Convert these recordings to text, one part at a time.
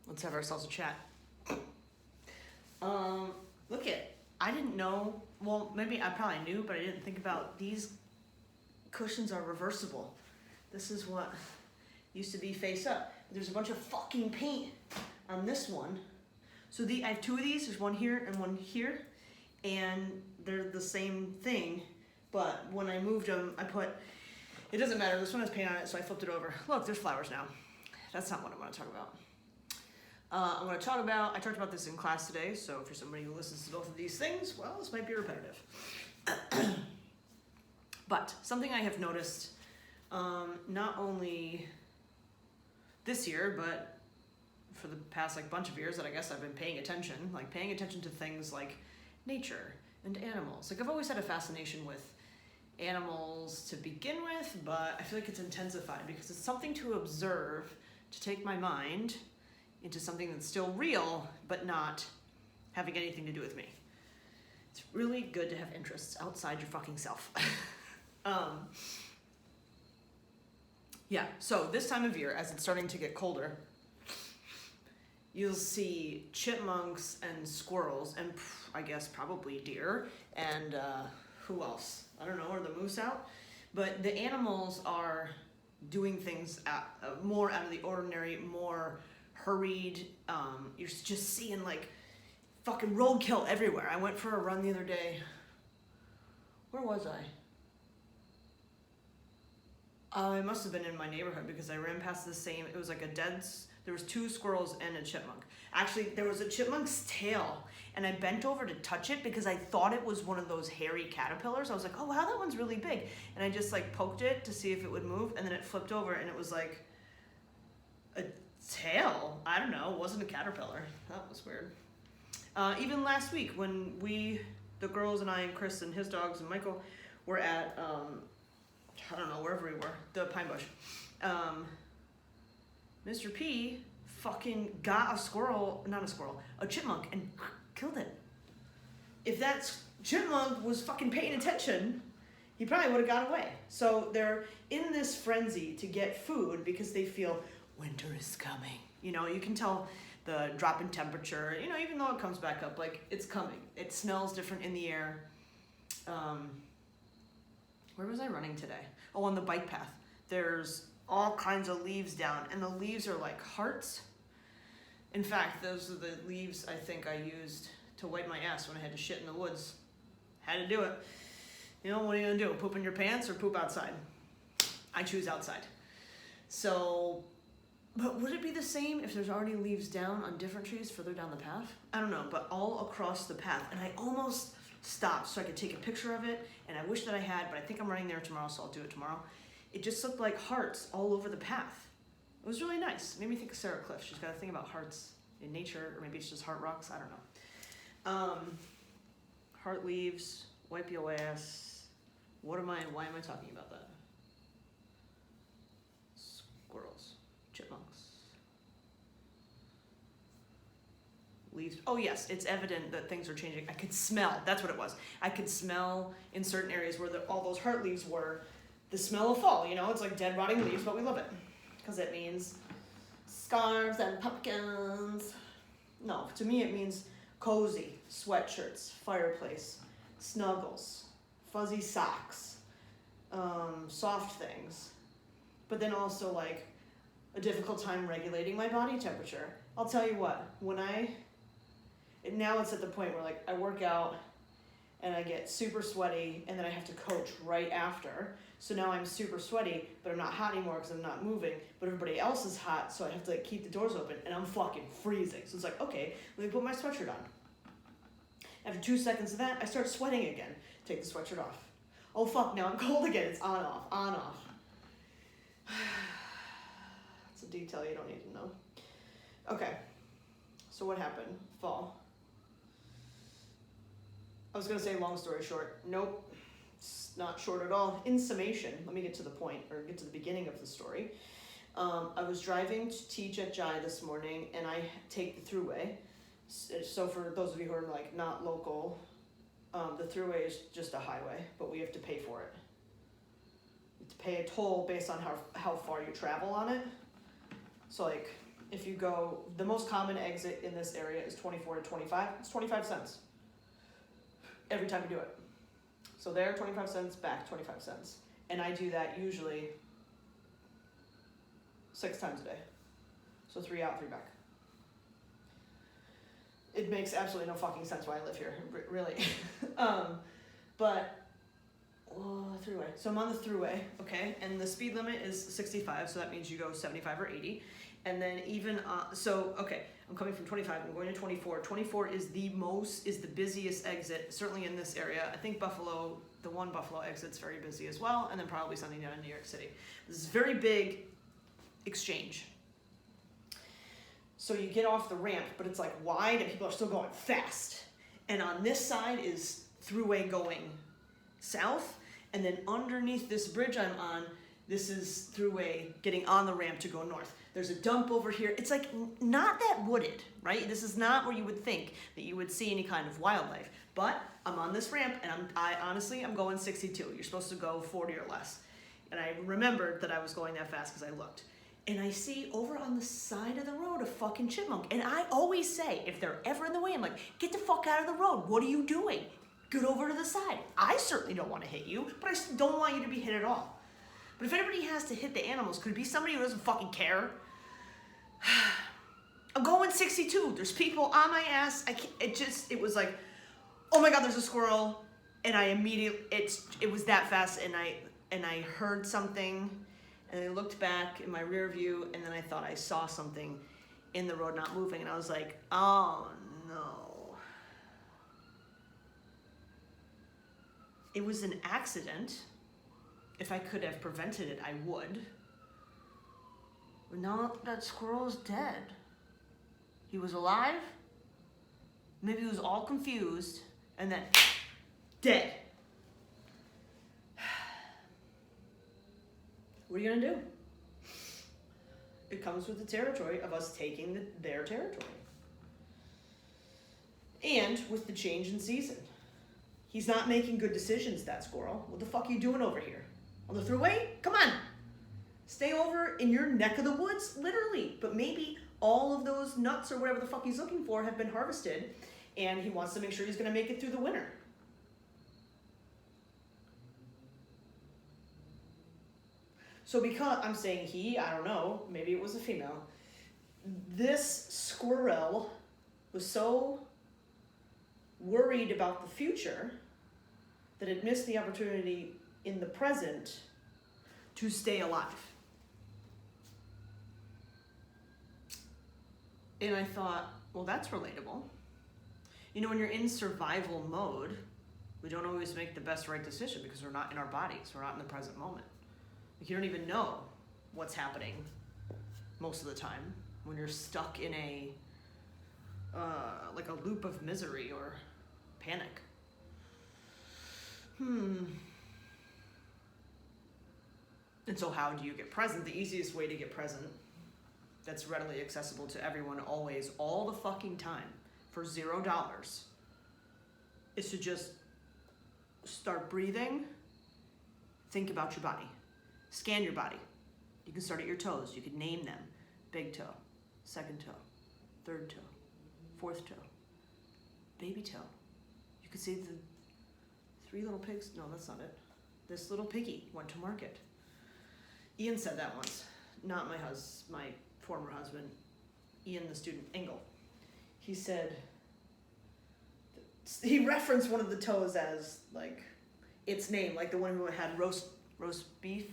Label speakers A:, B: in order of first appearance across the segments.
A: Let's have ourselves a chat. Look at, I didn't know, well, maybe I probably knew, but I didn't think about these cushions are reversible. This is what used to be face up. There's a bunch of fucking paint on this one. So I have two of these, there's one here and one here, and they're the same thing, but when I moved them, it doesn't matter, this one has paint on it, so I flipped it over. Look, there's flowers now. That's not what I want to talk about. I talked about this in class today, so if you're somebody who listens to both of these things, well, this might be repetitive. But something I have noticed, not only this year, but for the past bunch of years that I guess I've been paying attention to things like nature and animals. I've always had a fascination with animals to begin with, but I feel like it's intensified because it's something to observe, to take my mind into something that's still real, but not having anything to do with me. It's really good to have interests outside your fucking self. Yeah, so this time of year, as it's starting to get colder, you'll see chipmunks and squirrels, and I guess probably deer, and who else? I don't know, are the moose out? But the animals are doing things more out of the ordinary, more hurried. You're just seeing fucking roadkill everywhere. I went for a run the other day. Where was I? I must have been in my neighborhood because I ran past it was like there was two squirrels and a chipmunk. Actually, there was a chipmunk's tail, and I bent over to touch it because I thought it was one of those hairy caterpillars. I was like, oh wow, that one's really big. And I just poked it to see if it would move, and then it flipped over and it was like a tail. I don't know, it wasn't a caterpillar. That was weird. Even last week when the girls and I and Chris and his dogs and Michael were at, I don't know, wherever we were, the pine bush. Mr. P fucking got a chipmunk and killed it. If that chipmunk was fucking paying attention, he probably would have got away. So they're in this frenzy to get food because they feel winter is coming. You can tell the drop in temperature, even though it comes back up, it's coming. It smells different in the air. Where was I running today? Oh, on the bike path. There's all kinds of leaves down, and the leaves are like hearts. In fact, those are the leaves I think I used to wipe my ass when I had to shit in the woods. Had to do it. What are you gonna do? Poop in your pants or poop outside? I choose outside. So, but would it be the same if there's already leaves down on different trees further down the path? I don't know, but all across the path, and I almost stopped so I could take a picture of it, and I wish that I had, but I think I'm running there tomorrow, so I'll do it tomorrow. It just looked like hearts all over the path. It was really nice. It made me think of Sarah Cliff. She's got a thing about hearts in nature, or maybe it's just heart rocks. I don't know. Heart leaves, wipe your ass. Why am I talking about that? Squirrels, chipmunks. Leaves. Oh yes, it's evident that things are changing. I could smell, that's what it was. I could smell in certain areas where all those heart leaves were, the smell of fall, it's like dead rotting leaves, but we love it. Because it means scarves and pumpkins. No, to me it means cozy, sweatshirts, fireplace, snuggles, fuzzy socks, soft things. But then also a difficult time regulating my body temperature. I'll tell you what, now it's at the point where I work out and I get super sweaty and then I have to coach right after. So now I'm super sweaty, but I'm not hot anymore because I'm not moving, but everybody else is hot, so I have to keep the doors open and I'm fucking freezing. So it's okay, let me put my sweatshirt on. After 2 seconds of that, I start sweating again. Take the sweatshirt off. Oh fuck, now I'm cold again. It's on, off, on, off. It's a detail you don't need to know. Okay, so what happened? Fall. I was gonna say long story short. Nope, it's not short at all. In summation, let me get to the point, or get to the beginning of the story. I was driving to teach at Jai this morning, and I take the thruway. So for those of you who are not local, the thruway is just a highway, but we have to pay for it. You have to pay a toll based on how far you travel on it. So if you go, the most common exit in this area is 24 to 25. It's 25 cents every time you do it. So there, 25 cents, back 25 cents. And I do that usually 6 times a day. So 3 out, 3 back. It makes absolutely no fucking sense why I live here, really. But throughway. So I'm on the throughway, okay? And the speed limit is 65, so that means you go 75 or 80. And then even, okay, I'm coming from 25, I'm going to 24. 24 is the busiest exit, certainly in this area. I think Buffalo, the one Buffalo exit's very busy as well, and then probably something down in New York City. This is very big exchange. So you get off the ramp, but it's like wide and people are still going fast. And on this side is throughway going south, and then underneath this bridge I'm on, this is throughway getting on the ramp to go north. There's a dump over here. It's like not that wooded, right? This is not where you would think that you would see any kind of wildlife. But I'm on this ramp, and I'm going 62. You're supposed to go 40 or less. And I remembered that I was going that fast because I looked. And I see over on the side of the road a fucking chipmunk. And I always say, if they're ever in the way, I'm like, get the fuck out of the road. What are you doing? Get over to the side. I certainly don't want to hit you, but I don't want you to be hit at all. But if anybody has to hit the animals, could it be somebody who doesn't fucking care? I'm going 62. There's people on my ass. It was like, oh my God, there's a squirrel. And I immediately, it was that fast, and I heard something, and I looked back in my rear view, and then I thought I saw something in the road not moving, and I was like, oh no. It was an accident. If I could have prevented it, I would. But now that squirrel is dead. He was alive. Maybe he was all confused, and then dead. What are you gonna do? It comes with the territory of us taking their territory. And with the change in season. He's not making good decisions, that squirrel. What the fuck are you doing over here? On the thruway? Come on. Stay over in your neck of the woods, literally. But maybe all of those nuts or whatever the fuck he's looking for have been harvested, and he wants to make sure he's gonna make it through the winter. So because I'm saying he, I don't know, maybe it was a female, this squirrel was so worried about the future that it missed the opportunity in the present to stay alive. And I thought, well, that's relatable. You know, when you're in survival mode, we don't always make the best right decision because we're not in our bodies, we're not in the present moment. Like, you don't even know what's happening most of the time when you're stuck in a like a loop of misery or panic. And so how do you get present? The easiest way to get present that's readily accessible to everyone always, all the fucking time, for $0, is to just start breathing, think about your body. Scan your body. You can start at your toes. You can name them. Big toe, second toe, third toe, fourth toe, baby toe. You can see the 3 little pigs. No, that's not it. This little piggy went to market. Ian said that once. Not my former husband. Ian, the student, Engel. He said, he referenced one of the toes as like its name, like the one who had roast beast,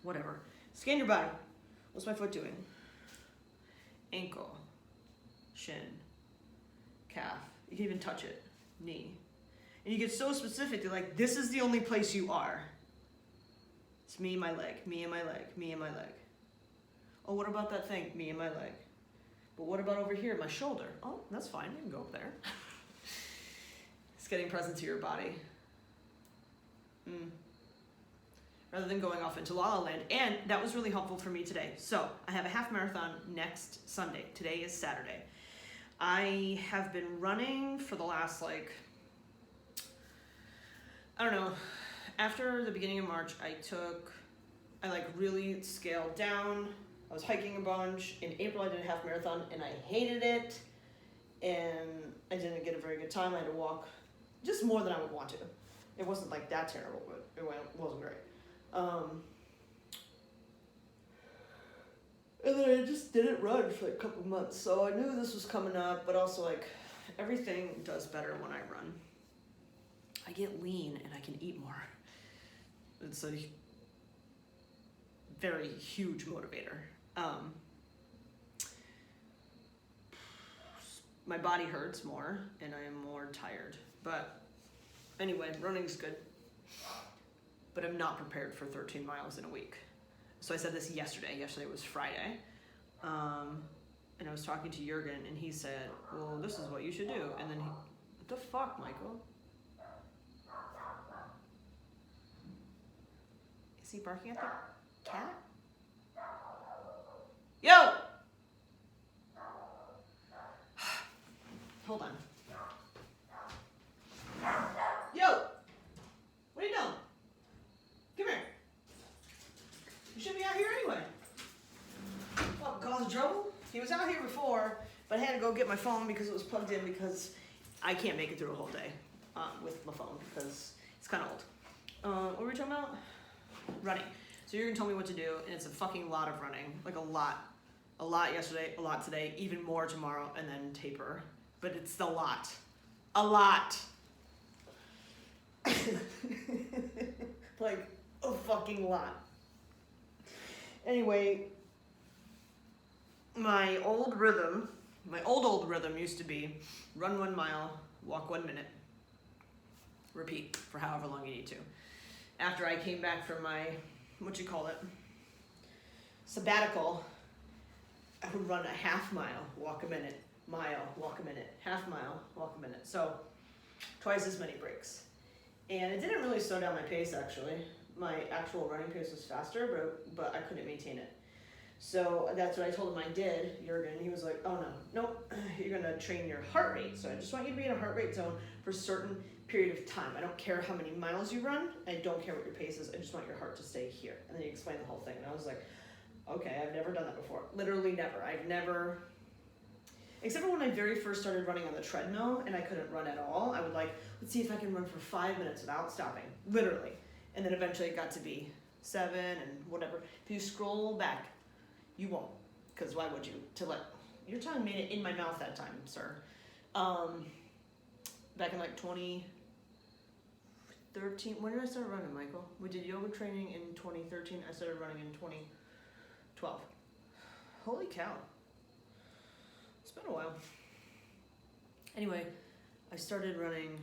A: whatever. Scan your body. What's my foot doing? Ankle, shin, calf. You can even touch it. Knee. And you get so specific. They're like, this is the only place you are. It's me and my leg, me and my leg, me and my leg. Oh, what about that thing? Me and my leg. But what about over here, my shoulder? Oh, that's fine. You can go up there. It's getting present to your body. Rather than going off into La La Land. And that was really helpful for me today. So I have a half marathon next Sunday. Today is Saturday. I have been running for the last, I don't know, after the beginning of March, I took I like really scaled down. I was hiking a bunch. In April I did a half marathon and I hated it. And I didn't get a very good time. I had to walk just more than I would want to. It wasn't like that terrible, but wasn't great. And then I just didn't run for like a couple months. So I knew this was coming up, but also like everything does better when I run. I get lean and I can eat more. It's a very huge motivator. My body hurts more and I am more tired. But anyway, running's good. But I'm not prepared for 13 miles in a week. So I said this yesterday. Yesterday was Friday. And I was talking to Jurgen and he said, well, this is what you should do. And then what the fuck, Michael? Is he barking at the cat? Yo! Hold on. Yo! What are you doing? Come here. You should be out here anyway. What, cause trouble? He was out here before, but I had to go get my phone because it was plugged in because I can't make it through a whole day with my phone because it's kind of old. What were we talking about? Running. So you're gonna tell me what to do, and it's a fucking lot of running. Like a lot. A lot yesterday, a lot today, even more tomorrow, and then taper. But it's a lot. A lot. Like a fucking lot. Anyway, my old rhythm used to be run 1 mile, walk 1 minute, repeat for however long you need to. After I came back from my, sabbatical, I would run a half mile, walk a minute, mile, walk a minute, half mile, walk a minute. So twice as many breaks. And it didn't really slow down my pace actually. My actual running pace was faster, but I couldn't maintain it. So that's what I told him I did, Jurgen. He was like, oh nope, you're gonna train your heart rate. So I just want you to be in a heart rate zone for a certain period of time. I don't care how many miles you run. I don't care what your pace is. I just want your heart to stay here. And then he explained the whole thing. And I was like, okay, I've never done that before. Literally never. Except for when I very first started running on the treadmill and I couldn't run at all. I would let's see if I can run for 5 minutes without stopping. Literally. And then eventually it got to be 7 and whatever. If you scroll back, you won't. Because why would you? Your tongue made it in my mouth that time, sir. Back in like 2013. When did I start running, Michael? We did yoga training in 2013. I started running in 2012. Holy cow. It's been a while. Anyway, I started running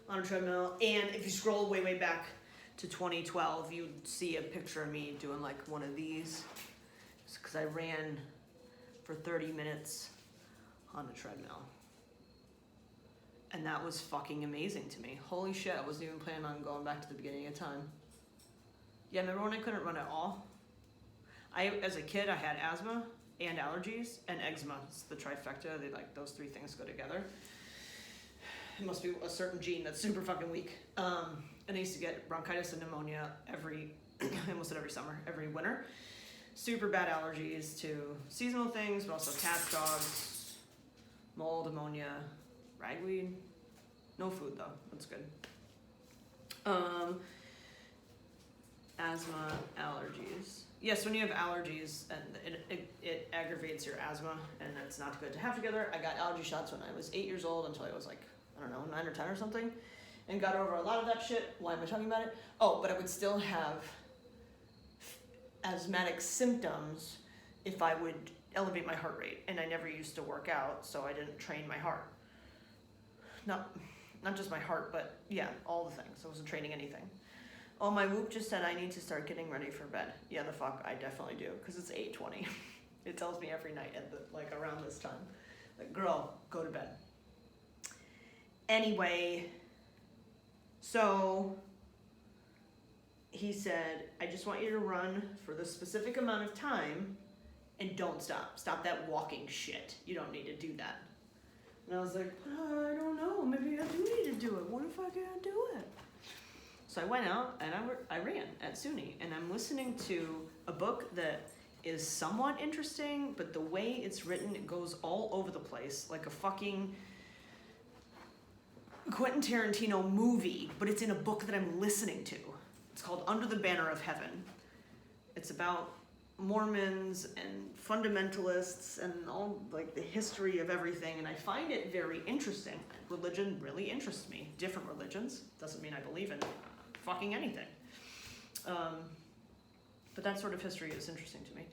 A: on a treadmill, and if you scroll way back to 2012, you'd see a picture of me doing like one of these, because I ran for 30 minutes on a treadmill. And that was fucking amazing to me. Holy shit, I wasn't even planning on going back to the beginning of time. Yeah, remember when I couldn't run at all? As a kid, I had asthma and allergies and eczema. It's the trifecta. Those three things go together. It must be a certain gene that's super fucking weak. And I used to get bronchitis and pneumonia I almost said every summer, every winter. Super bad allergies to seasonal things, but also cats, dogs, mold, ammonia, ragweed. No food though, that's good. Asthma, allergies. Yes, when you have allergies and it aggravates your asthma, and that's not good to have together. I got allergy shots when I was 8 years old until I was like, 9 or 10 or something, and got over a lot of that shit. Why am I talking about it? Oh, but I would still have asthmatic symptoms if I would elevate my heart rate, and I never used to work out, so I didn't train my heart. Not just my heart, but yeah, all the things. I wasn't training anything. Oh, my Whoop just said I need to start getting ready for bed. Yeah, the fuck, I definitely do, because it's 8:20. It tells me every night at around this time. Like, girl, go to bed. Anyway, so he said, I just want you to run for the specific amount of time and don't stop. Stop that walking shit. You don't need to do that. And I was like, I don't know. Maybe I do need to do it. What if I can't do it? So I went out and I ran at SUNY, and I'm listening to a book that is somewhat interesting, but the way it's written, it goes all over the place, like a fucking Quentin Tarantino movie, but it's in a book that I'm listening to. It's called Under the Banner of Heaven. It's about Mormons and fundamentalists and all like the history of everything, and I find it very interesting. Religion really interests me. Different religions doesn't mean I believe in fucking anything. But that sort of history is interesting to me.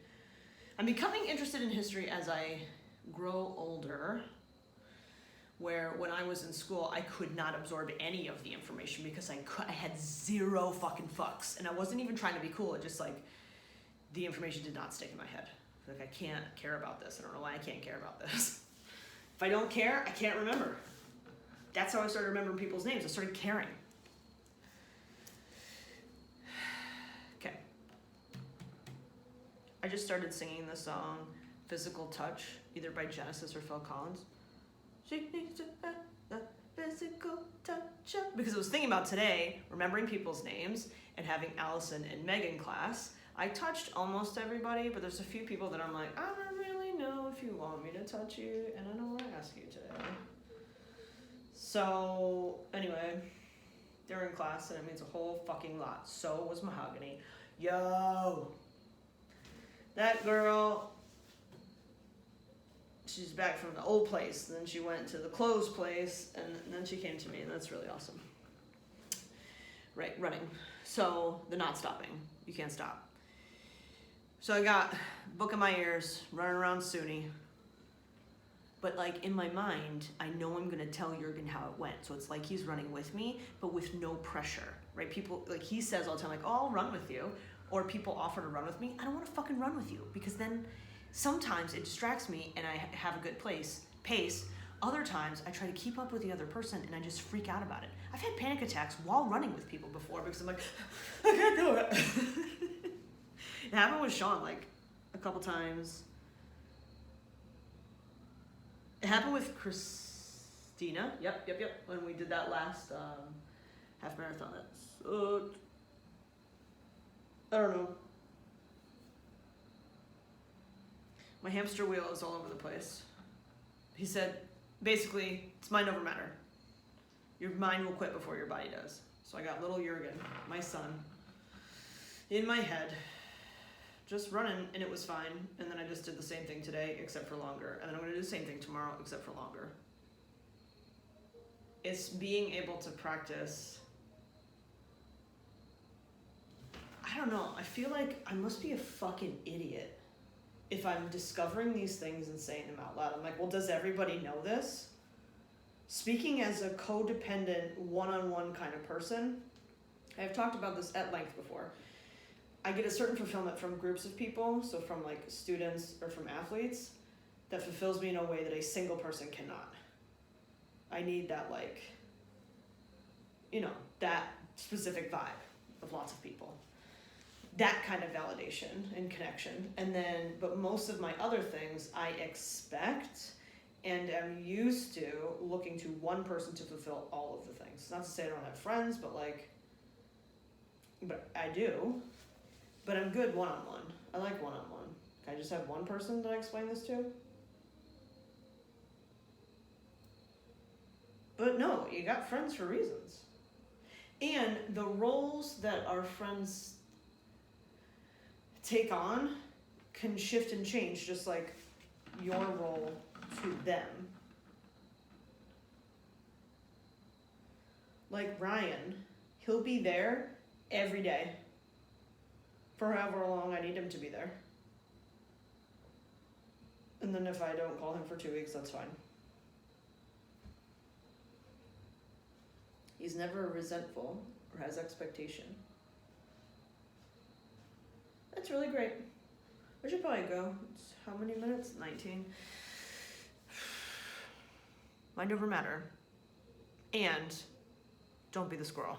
A: I'm becoming interested in history as I grow older, where when I was in school, I could not absorb any of the information because I had zero fucking fucks. And I wasn't even trying to be cool. It just like, the information did not stick in my head. Like, I can't care about this. I don't know why I can't care about this. If I don't care, I can't remember. That's how I started remembering people's names. I started caring. Okay. I just started singing the song Physical Touch, either by Genesis or Phil Collins. She needs to have the physical touch. Because I was thinking about today, remembering people's names, and having Allison and Megan class. I touched almost everybody, but there's a few people that I'm like, I don't really know if you want me to touch you, and I don't want to ask you today. So, anyway, they're in class, and it means a whole fucking lot. So was Mahogany. Yo! That girl, she's back from the old place, and then she went to the closed place, and then she came to me, and that's really awesome. Right, running. So, the not stopping. You can't stop. So I got book in my ears, running around SUNY. But like in my mind, I know I'm gonna tell Jurgen how it went. So it's like he's running with me, but with no pressure, right? People, like he says all the time, like, oh, I'll run with you. Or people offer to run with me. I don't wanna fucking run with you because then sometimes it distracts me and I have a good pace. Other times I try to keep up with the other person and I just freak out about it. I've had panic attacks while running with people before because I'm like, I can't do it. It happened with Sean like a couple times. It happened with Christina. Yep. When we did that last half marathon. That sucked. I don't know. My hamster wheel is all over the place. He said, basically, it's mind over matter. Your mind will quit before your body does. So I got little Jurgen, my son, in my head, just running, and it was fine. And then I just did the same thing today, except for longer. And then I'm gonna do the same thing tomorrow, except for longer. It's being able to practice. I don't know, I feel like I must be a fucking idiot if I'm discovering these things and saying them out loud. I'm like, well, does everybody know this? Speaking as a codependent, one-on-one kind of person, I've talked about this at length before. I get a certain fulfillment from groups of people, so from like students or from athletes, that fulfills me in a way that a single person cannot. I need that like, you know, that specific vibe of lots of people. That kind of validation and connection. And then, but most of my other things I expect and am used to looking to one person to fulfill all of the things. Not to say I don't have friends, but I do. But I'm good one-on-one. I like one-on-one. Can I just have one person that I explain this to? But no, you got friends for reasons. And the roles that our friends take on can shift and change, just like your role to them. Like Ryan, he'll be there every day for however long I need him to be there. And then if I don't call him for 2 weeks, that's fine. He's never resentful or has expectation. That's really great. I should probably go. It's how many minutes? 19. Mind over matter. And don't be the squirrel.